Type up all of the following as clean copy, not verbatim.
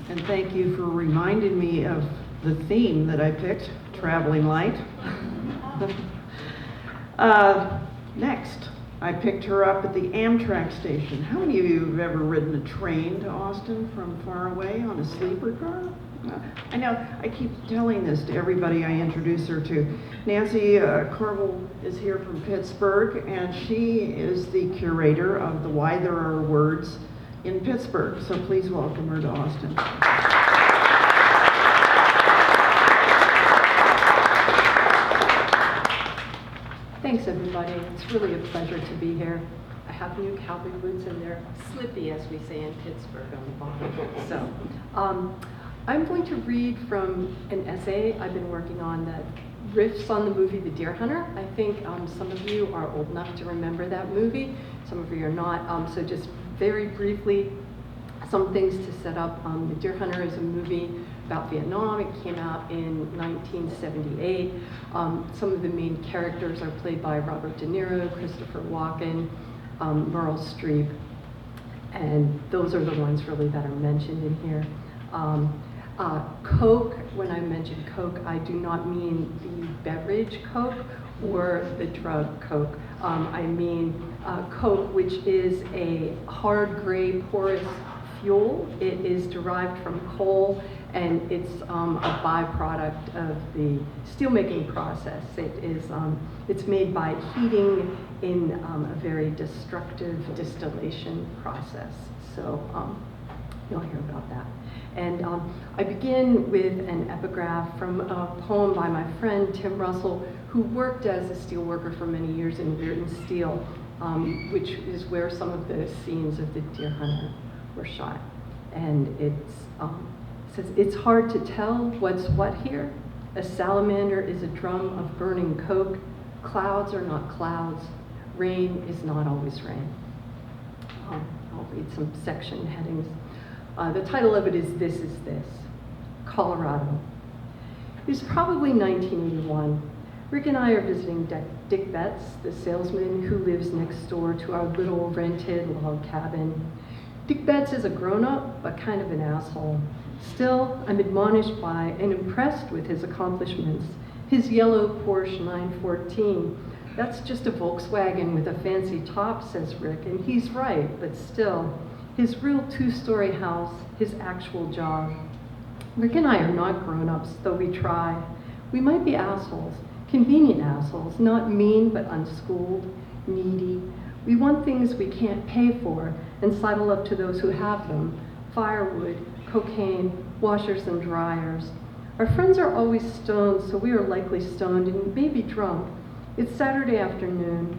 And thank you for reminding me of the theme that I picked, Traveling Light. Next, I picked her up at the Amtrak station. How many of you have ever ridden a train to Austin from far away on a sleeper car? I know, I keep telling this to everybody I introduce her to. Nancy Koerbel is here from Pittsburgh, and she is the curator of the Why There Are Words in Pittsburgh. So please welcome her to Austin. Thanks, everybody. It's really a pleasure to be here. I have new cowboy boots, and they're slippy, as we say in Pittsburgh, on the bottom. So, I'm going to read from an essay I've been working on that riffs on the movie The Deer Hunter. I think some of you are old enough to remember that movie. Some of you are not. So just very briefly, some things to set up. The Deer Hunter is a movie about Vietnam. It came out in 1978. Some of the main characters are played by Robert De Niro, Christopher Walken, Meryl Streep, and those are the ones really that are mentioned in here. Coke, when I mention Coke, I do not mean the beverage Coke or the drug Coke. I mean Coke, which is a hard gray porous fuel. It is derived from coal, and it's a byproduct of the steelmaking process. It's made by heating in a very destructive distillation process. So you'll hear about that. And I begin with an epigraph from a poem by my friend Tim Russell, who worked as a steel worker for many years in Rearden Steel, which is where some of the scenes of The Deer Hunter were shot. And it says, "It's hard to tell what's what here. A salamander is a drum of burning coke. Clouds are not clouds. Rain is not always rain." I'll read some section headings. The title of it is This Is This, Colorado. It was probably 1981. Rick and I are visiting Dick Betts, the salesman who lives next door to our little rented log cabin. Dick Betts is a grown-up, but kind of an asshole. Still, I'm admonished by and impressed with his accomplishments. His yellow Porsche 914. That's just a Volkswagen with a fancy top, says Rick, and he's right, but still. His real two-story house, his actual job. Rick and I are not grown-ups, though we try. We might be assholes, convenient assholes, not mean but unschooled, needy. We want things we can't pay for and sidle up to those who have them. Firewood, cocaine, washers and dryers. Our friends are always stoned, so we are likely stoned and maybe drunk. It's Saturday afternoon.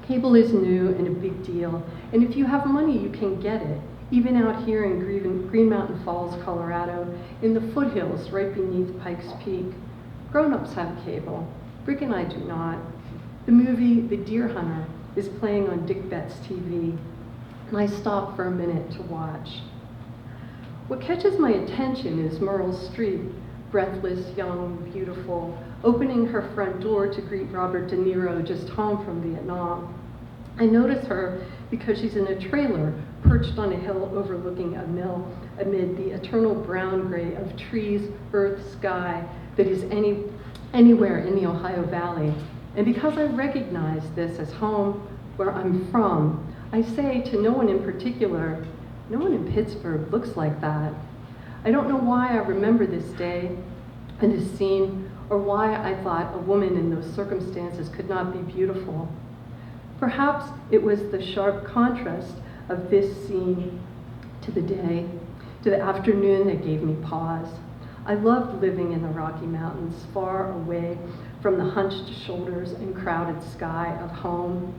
Cable is new and a big deal, and if you have money, you can get it, even out here in Green Mountain Falls, Colorado, in the foothills right beneath Pikes Peak. Grown-ups have cable. Rick and I do not. The movie The Deer Hunter is playing on Dick Betts' TV, and I stop for a minute to watch. What catches my attention is Meryl Streep, breathless, young, beautiful, opening her front door to greet Robert De Niro, just home from Vietnam. I notice her because she's in a trailer perched on a hill overlooking a mill amid the eternal brown gray of trees, earth, sky that is anywhere in the Ohio Valley. And because I recognize this as home, where I'm from, I say to no one in particular, no one in Pittsburgh looks like that. I don't know why I remember this day and this scene, or why I thought a woman in those circumstances could not be beautiful. Perhaps it was the sharp contrast of this scene to the day, to the afternoon that gave me pause. I loved living in the Rocky Mountains, far away from the hunched shoulders and crowded sky of home.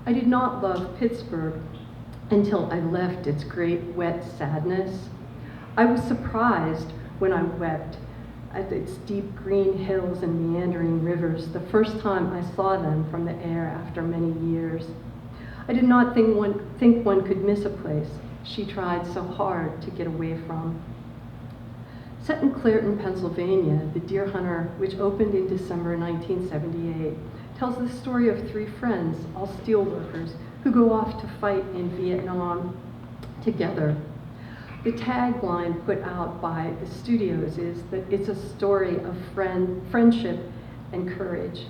I did not love Pittsburgh until I left its great wet sadness. I was surprised when I wept at its deep green hills and meandering rivers the first time I saw them from the air after many years. I did not think one could miss a place she tried so hard to get away from. Set in Clairton, Pennsylvania, The Deer Hunter, which opened in December 1978, tells the story of three friends, all steelworkers, who go off to fight in Vietnam together. The tagline put out by the studios is that it's a story of friendship and courage.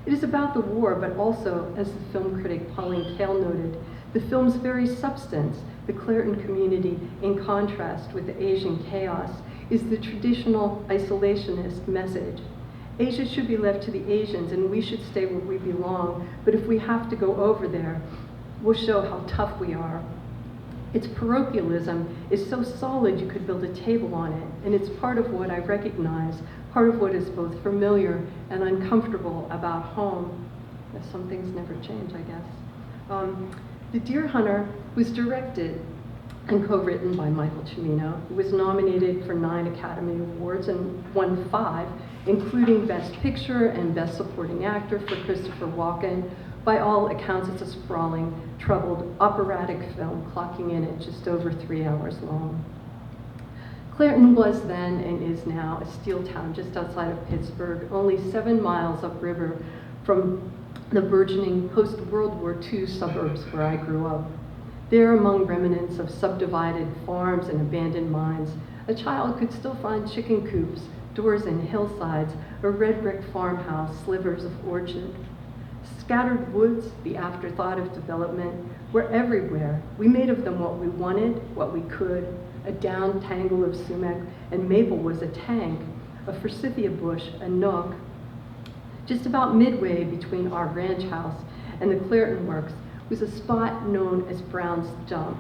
It is about the war, but also, as the film critic Pauline Kael noted, the film's very substance, the Clairton community, in contrast with the Asian chaos, is the traditional isolationist message. Asia should be left to the Asians, and we should stay where we belong, but if we have to go over there, we'll show how tough we are. Its parochialism is so solid you could build a table on it, and it's part of what I recognize, part of what is both familiar and uncomfortable about home. Some things never change, I guess. The Deer Hunter was directed and co-written by Michael Cimino. It was nominated for 9 Academy Awards and won 5, including Best Picture and Best Supporting Actor for Christopher Walken. By all accounts, it's a sprawling, troubled, operatic film, clocking in at just over 3 hours long. Clairton was then and is now a steel town just outside of Pittsburgh, only 7 miles upriver from the burgeoning post-World War II suburbs where I grew up. There, among remnants of subdivided farms and abandoned mines, a child could still find chicken coops, doors in hillsides, a red brick farmhouse, slivers of orchard. Scattered woods, the afterthought of development, were everywhere. We made of them what we wanted, what we could. A down tangle of sumac and maple was a tank, a forsythia bush, a nook. Just about midway between our ranch house and the Clairton Works was a spot known as Brown's Dump.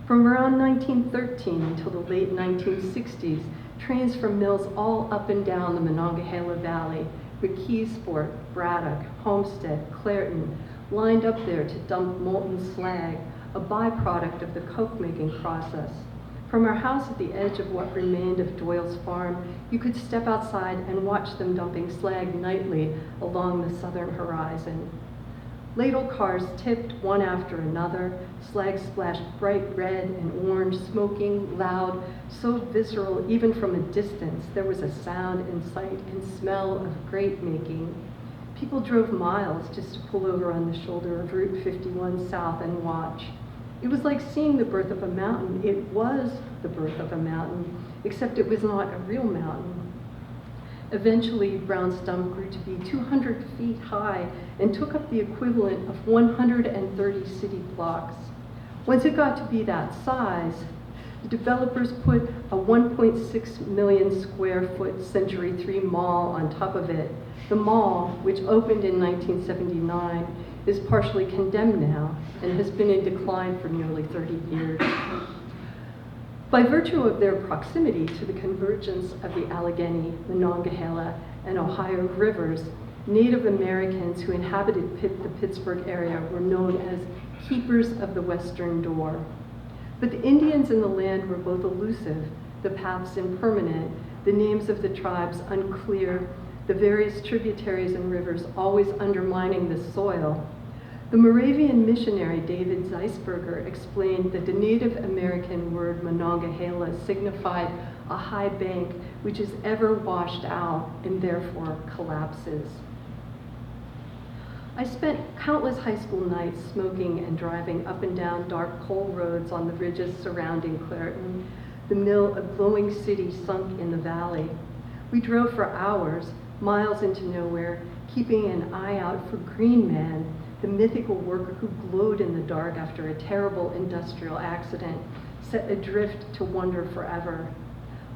From around 1913 until the late 1960s, trains from mills all up and down the Monongahela Valley, McKeesport, Braddock, Homestead, Clairton, lined up there to dump molten slag, a byproduct of the coke-making process. From our house at the edge of what remained of Doyle's farm, you could step outside and watch them dumping slag nightly along the southern horizon. Ladle cars tipped one after another, slag splashed bright red and orange, smoking, loud, so visceral even from a distance there was a sound and sight and smell of great making. People drove miles just to pull over on the shoulder of Route 51 South and watch. It was like seeing the birth of a mountain. It was the birth of a mountain, except it was not a real mountain. Eventually, Brown's Dump grew to be 200 feet high and took up the equivalent of 130 city blocks. Once it got to be that size, the developers put a 1.6 million square foot Century 3 mall on top of it. The mall, which opened in 1979, is partially condemned now and has been in decline for nearly 30 years. By virtue of their proximity to the convergence of the Allegheny, Monongahela, and Ohio rivers, Native Americans who inhabited the Pittsburgh area were known as keepers of the Western Door. But the Indians in the land were both elusive, the paths impermanent, the names of the tribes unclear, the various tributaries and rivers always undermining the soil. The Moravian missionary David Zeisberger explained that the Native American word Monongahela signified a high bank which is ever washed out and therefore collapses. I spent countless high school nights smoking and driving up and down dark coal roads on the ridges surrounding Clairton, the mill, a glowing city sunk in the valley. We drove for hours, miles into nowhere, keeping an eye out for Green Man, the mythical worker who glowed in the dark after a terrible industrial accident, set adrift to wander forever.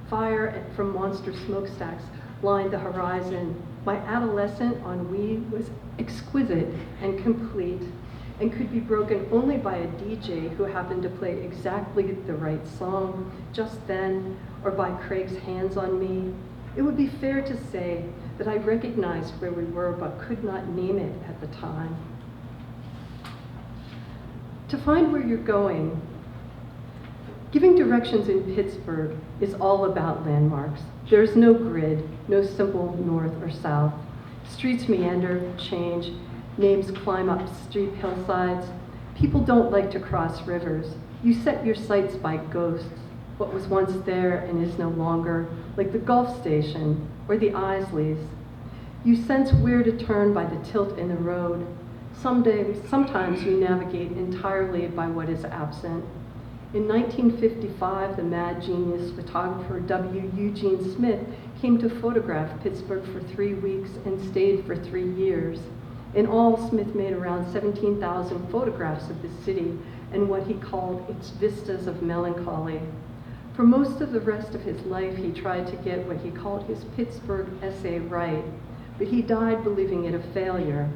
Fire from monster smokestacks lined the horizon. My adolescent ennui was exquisite and complete and could be broken only by a DJ who happened to play exactly the right song just then, or by Craig's hands on me. It would be fair to say that I recognized where we were but could not name it at the time. To find where you're going, giving directions in Pittsburgh is all about landmarks. There's no grid, no simple north or south. Streets meander, change, names climb up steep hillsides. People don't like to cross rivers. You set your sights by ghosts, what was once there and is no longer, like the Gulf Station or the Isleys. You sense where to turn by the tilt in the road. Sometimes you navigate entirely by what is absent. In 1955, the mad genius photographer W. Eugene Smith came to photograph Pittsburgh for 3 weeks and stayed for 3 years. In all, Smith made around 17,000 photographs of the city and what he called its vistas of melancholy. For most of the rest of his life, he tried to get what he called his Pittsburgh essay right, but he died believing it a failure.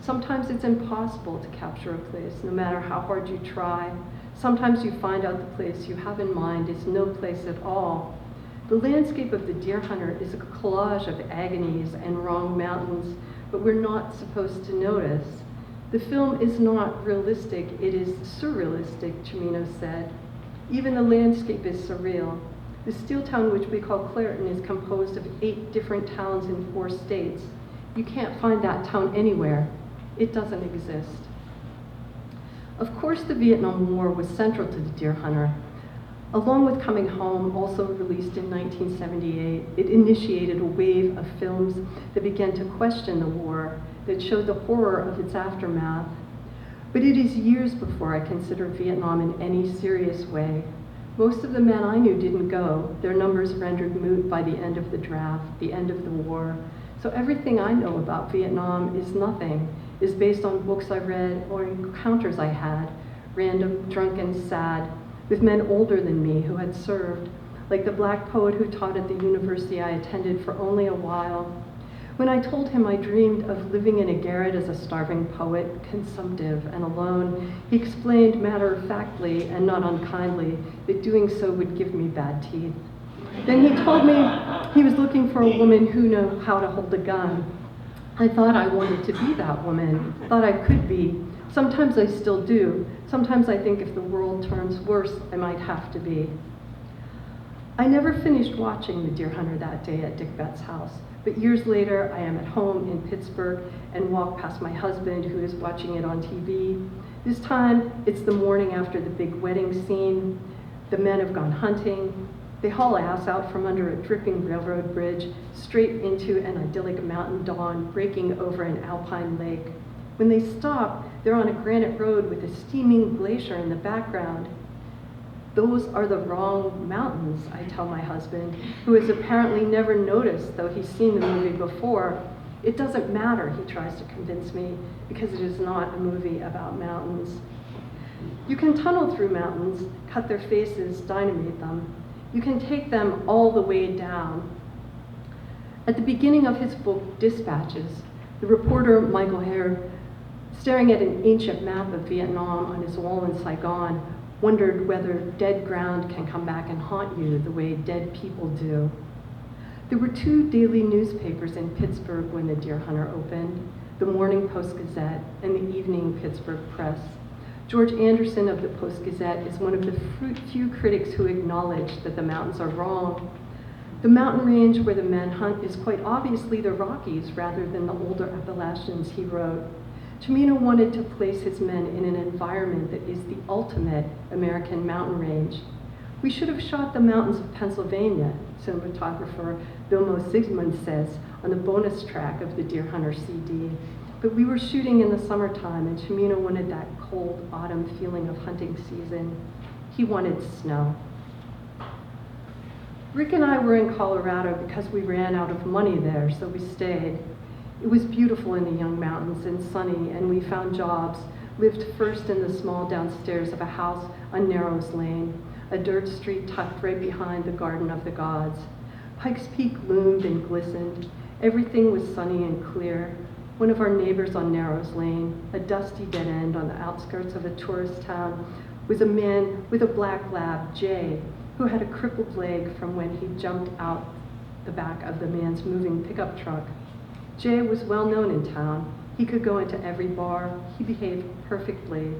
Sometimes it's impossible to capture a place, no matter how hard you try. Sometimes you find out the place you have in mind is no place at all. The landscape of The Deer Hunter is a collage of agonies and wrong mountains, but we're not supposed to notice. The film is not realistic, it is surrealistic, Cimino said. Even the landscape is surreal. The steel town, which we call Clairton, is composed of 8 different towns in 4 states. You can't find that town anywhere. It doesn't exist. Of course, the Vietnam War was central to The Deer Hunter. Along with Coming Home, also released in 1978, it initiated a wave of films that began to question the war, that showed the horror of its aftermath. But it is years before I consider Vietnam in any serious way. Most of the men I knew didn't go, their numbers rendered moot by the end of the draft, the end of the war. So everything I know about Vietnam is nothing, is based on books I read or encounters I had, random, drunken, sad, with men older than me who had served, like the black poet who taught at the university I attended for only a while. When I told him I dreamed of living in a garret as a starving poet, consumptive and alone, he explained matter-of-factly and not unkindly that doing so would give me bad teeth. Then he told me he was looking for a woman who knew how to hold a gun. I thought I wanted to be that woman, thought I could be. Sometimes I still do. Sometimes I think if the world turns worse, I might have to be. I never finished watching The Deer Hunter that day at Dick Bett's house, but years later I am at home in Pittsburgh and walk past my husband who is watching it on TV. This time it's the morning after the big wedding scene. The men have gone hunting. They haul ass out from under a dripping railroad bridge straight into an idyllic mountain dawn breaking over an alpine lake. When they stop, they're on a granite road with a steaming glacier in the background. Those are the wrong mountains, I tell my husband, who has apparently never noticed, though he's seen the movie before. It doesn't matter, he tries to convince me, because it is not a movie about mountains. You can tunnel through mountains, cut their faces, dynamite them. You can take them all the way down. At the beginning of his book, Dispatches, the reporter Michael Hare, staring at an ancient map of Vietnam on his wall in Saigon, wondered whether dead ground can come back and haunt you the way dead people do. There were 2 daily newspapers in Pittsburgh when The Deer Hunter opened, the Morning Post-Gazette and the Evening Pittsburgh Press. George Anderson of the Post-Gazette is one of the few critics who acknowledge that the mountains are wrong. The mountain range where the men hunt is quite obviously the Rockies rather than the older Appalachians, he wrote. Cimino wanted to place his men in an environment that is the ultimate American mountain range. We should have shot the mountains of Pennsylvania, cinematographer Vilmo Sigmund says on the bonus track of the Deer Hunter CD. But we were shooting in the summertime and Cimino wanted that cold autumn feeling of hunting season. He wanted snow. Rick and I were in Colorado because we ran out of money there, so we stayed. It was beautiful in the young mountains and sunny, and we found jobs, lived first in the small downstairs of a house on Narrows Lane, a dirt street tucked right behind the Garden of the Gods. Pikes Peak loomed and glistened. Everything was sunny and clear. One of our neighbors on Narrows Lane, a dusty dead end on the outskirts of a tourist town, was a man with a black lab, Jay, who had a crippled leg from when he jumped out the back of the man's moving pickup truck. Jay was well known in town. He could go into every bar. He behaved perfectly.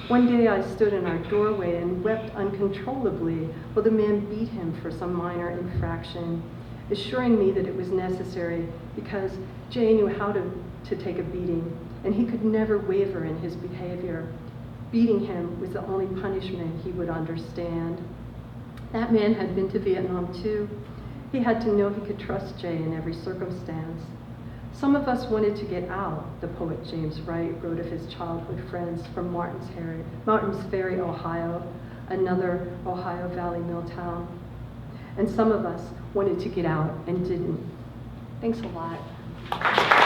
One day I stood in our doorway and wept uncontrollably while the man beat him for some minor infraction, assuring me that it was necessary because Jay knew how to take a beating, and he could never waver in his behavior. Beating him was the only punishment he would understand. That man had been to Vietnam too. He had to know he could trust Jay in every circumstance. Some of us wanted to get out, the poet James Wright wrote of his childhood friends from Martins Ferry, Ohio. another Ohio Valley mill town. And some of us wanted to get out and didn't. Thanks a lot.